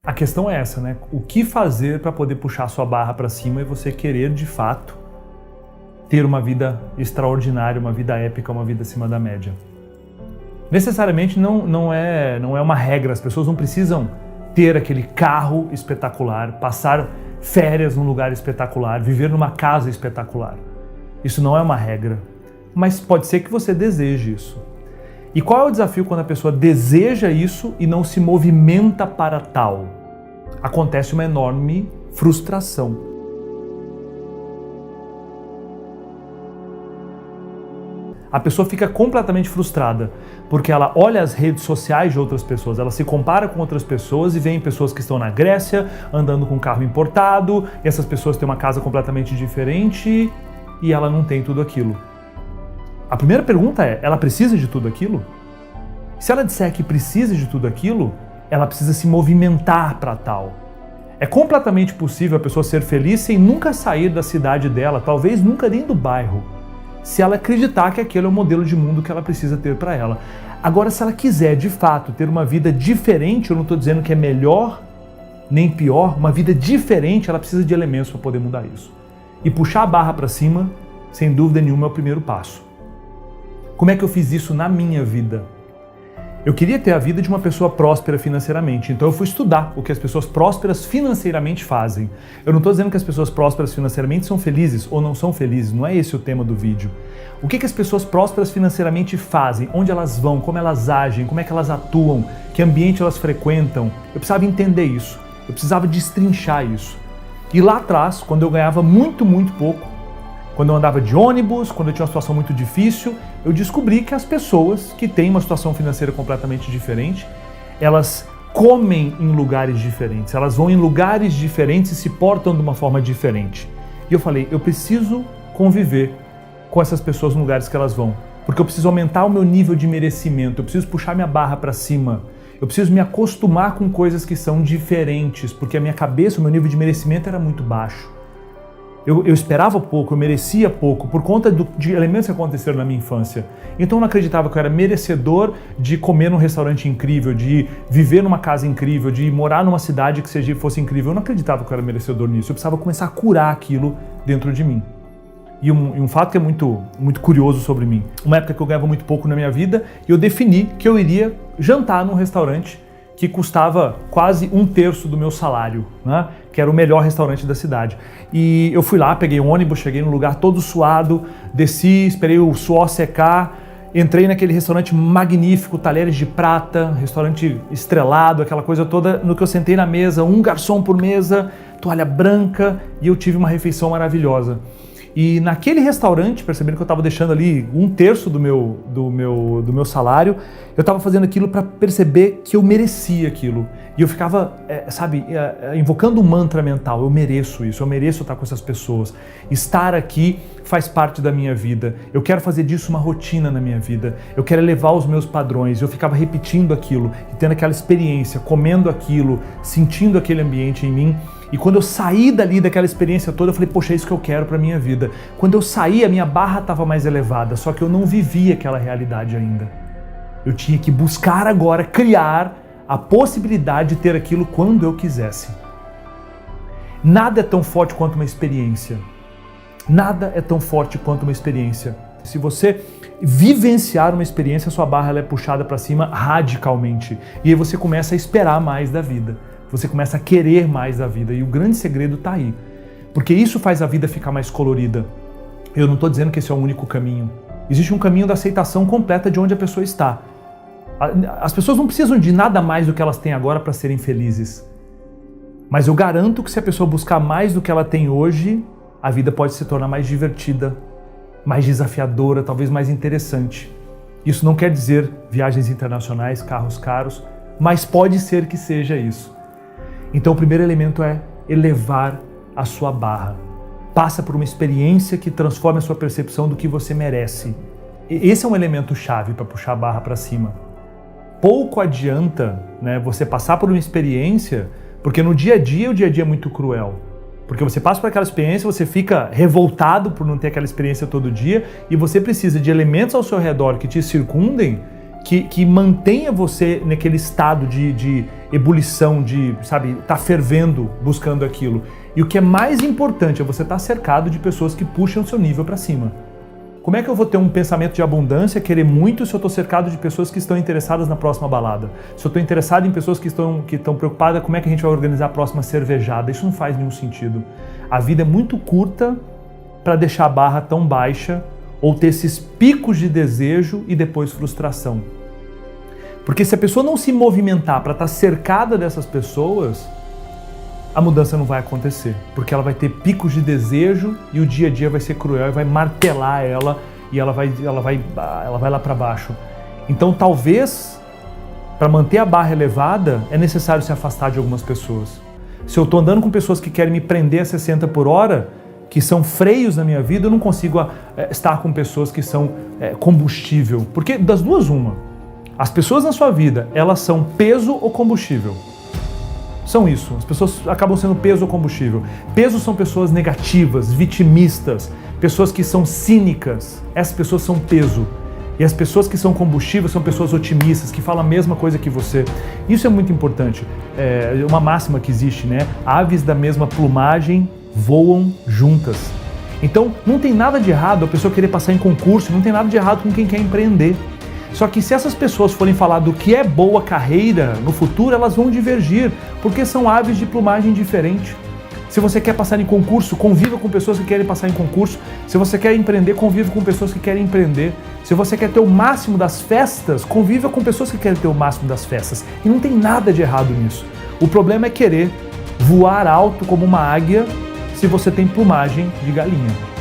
A questão é essa, né? O que fazer para poder puxar sua barra para cima e você querer, de fato, ter uma vida extraordinária, uma vida épica, uma vida acima da média? Necessariamente não é uma regra, as pessoas não precisam ter aquele carro espetacular, passar férias num lugar espetacular, viver numa casa espetacular. Isso não é uma regra, mas pode ser que você deseje isso. E qual é o desafio quando a pessoa deseja isso e não se movimenta para tal? Acontece uma enorme frustração. A pessoa fica completamente frustrada, porque ela olha as redes sociais de outras pessoas, ela se compara com outras pessoas e vê pessoas que estão na Grécia, andando com um carro importado, e essas pessoas têm uma casa completamente diferente e ela não tem tudo aquilo. A primeira pergunta é, ela precisa de tudo aquilo? Se ela disser que precisa de tudo aquilo, ela precisa se movimentar para tal. É completamente possível a pessoa ser feliz sem nunca sair da cidade dela, talvez nunca nem do bairro, se ela acreditar que aquele é o modelo de mundo que ela precisa ter para ela. Agora, se ela quiser, de fato, ter uma vida diferente, eu não estou dizendo que é melhor nem pior, uma vida diferente, ela precisa de elementos para poder mudar isso. E puxar a barra para cima, sem dúvida nenhuma, é o primeiro passo. Como é que eu fiz isso na minha vida? Eu queria ter a vida de uma pessoa próspera financeiramente, então eu fui estudar o que as pessoas prósperas financeiramente fazem. Eu não estou dizendo que as pessoas prósperas financeiramente são felizes ou não são felizes, não é esse o tema do vídeo. O que as pessoas prósperas financeiramente fazem, onde elas vão, como elas agem, como é que elas atuam, que ambiente elas frequentam. Eu precisava entender isso, eu precisava destrinchar isso. E lá atrás, quando eu ganhava muito pouco, quando eu andava de ônibus, quando eu tinha uma situação muito difícil, eu descobri que as pessoas que têm uma situação financeira completamente diferente, elas comem em lugares diferentes, elas vão em lugares diferentes e se portam de uma forma diferente. E eu falei, eu preciso conviver com essas pessoas nos lugares que elas vão, porque eu preciso aumentar o meu nível de merecimento, eu preciso puxar minha barra para cima, eu preciso me acostumar com coisas que são diferentes, porque a minha cabeça, o meu nível de merecimento era muito baixo. Eu esperava pouco, eu merecia pouco, por conta de elementos que aconteceram na minha infância. Então eu não acreditava que eu era merecedor de comer num restaurante incrível, de viver numa casa incrível, de morar numa cidade que fosse incrível. Eu não acreditava que eu era merecedor nisso. Eu precisava começar a curar aquilo dentro de mim. E um fato que é muito curioso sobre mim. Uma época que eu ganhava muito pouco na minha vida, eu defini que eu iria jantar num restaurante que custava quase 1/3 do meu salário, né? Que era o melhor restaurante da cidade. E eu fui lá, peguei um ônibus, cheguei num lugar todo suado, desci, esperei o suor secar, entrei naquele restaurante magnífico, talheres de prata, restaurante estrelado, aquela coisa toda. No que eu sentei na mesa, um garçom por mesa, toalha branca, e eu tive uma refeição maravilhosa. E naquele restaurante, percebendo que eu estava deixando ali 1/3 do meu salário, eu estava fazendo aquilo para perceber que eu merecia aquilo. E eu ficava, invocando um mantra mental, eu mereço isso, eu mereço estar com essas pessoas. Estar aqui faz parte da minha vida. Eu quero fazer disso uma rotina na minha vida. Eu quero elevar os meus padrões. Eu ficava repetindo aquilo, e tendo aquela experiência, comendo aquilo, sentindo aquele ambiente em mim. E quando eu saí dali daquela experiência toda, eu falei, poxa, é isso que eu quero para minha vida. Quando eu saí, a minha barra estava mais elevada, só que eu não vivia aquela realidade ainda. Eu tinha que buscar agora, criar a possibilidade de ter aquilo quando eu quisesse. Nada é tão forte quanto uma experiência. Nada é tão forte quanto uma experiência. Se você vivenciar uma experiência, sua barra ela é puxada para cima radicalmente. E aí você começa a esperar mais da vida. Você começa a querer mais da vida, e o grande segredo está aí, porque isso faz a vida ficar mais colorida. Eu não estou dizendo que esse é o único caminho. Existe um caminho da aceitação completa de onde a pessoa está. As pessoas não precisam de nada mais do que elas têm agora para serem felizes. Mas eu garanto que se a pessoa buscar mais do que ela tem hoje, a vida pode se tornar mais divertida, mais desafiadora, talvez mais interessante. Isso não quer dizer viagens internacionais, carros caros, mas pode ser que seja isso. Então o primeiro elemento é elevar a sua barra. Passa por uma experiência que transforme a sua percepção do que você merece. Esse é um elemento chave para puxar a barra para cima. Pouco adianta, né, você passar por uma experiência, porque no dia a dia o dia a dia é muito cruel. Porque você passa por aquela experiência, você fica revoltado por não ter aquela experiência todo dia, e você precisa de elementos ao seu redor que te circundem, que mantenha você naquele estado de ebulição, de, sabe, tá fervendo buscando aquilo. E o que é mais importante é você estar cercado de pessoas que puxam o seu nível para cima. Como é que eu vou ter um pensamento de abundância, querer muito, se eu estou cercado de pessoas que estão interessadas na próxima balada? Se eu estou interessado em pessoas que estão preocupadas, como é que a gente vai organizar a próxima cervejada? Isso não faz nenhum sentido. A vida é muito curta para deixar a barra tão baixa ou ter esses picos de desejo e depois frustração. Porque se a pessoa não se movimentar para estar cercada dessas pessoas, a mudança não vai acontecer, porque ela vai ter picos de desejo e o dia a dia vai ser cruel e vai martelar ela e ela vai lá para baixo. Então talvez, para manter a barra elevada, é necessário se afastar de algumas pessoas. Se eu estou andando com pessoas que querem me prender a 60 por hora, que são freios na minha vida, eu não consigo estar com pessoas que são combustível. Porque das duas, uma. As pessoas na sua vida, elas são peso ou combustível? São isso, as pessoas acabam sendo peso ou combustível. Peso são pessoas negativas, vitimistas, pessoas que são cínicas, essas pessoas são peso. E as pessoas que são combustível são pessoas otimistas, que falam a mesma coisa que você. Isso é muito importante, é uma máxima que existe, né? Aves da mesma plumagem voam juntas. Então não tem nada de errado a pessoa querer passar em concurso, não tem nada de errado com quem quer empreender. Só que se essas pessoas forem falar do que é boa carreira no futuro, elas vão divergir, porque são aves de plumagem diferente. Se você quer passar em concurso, conviva com pessoas que querem passar em concurso. Se você quer empreender, conviva com pessoas que querem empreender. Se você quer ter o máximo das festas, conviva com pessoas que querem ter o máximo das festas. E não tem nada de errado nisso. O problema é querer voar alto como uma águia se você tem plumagem de galinha.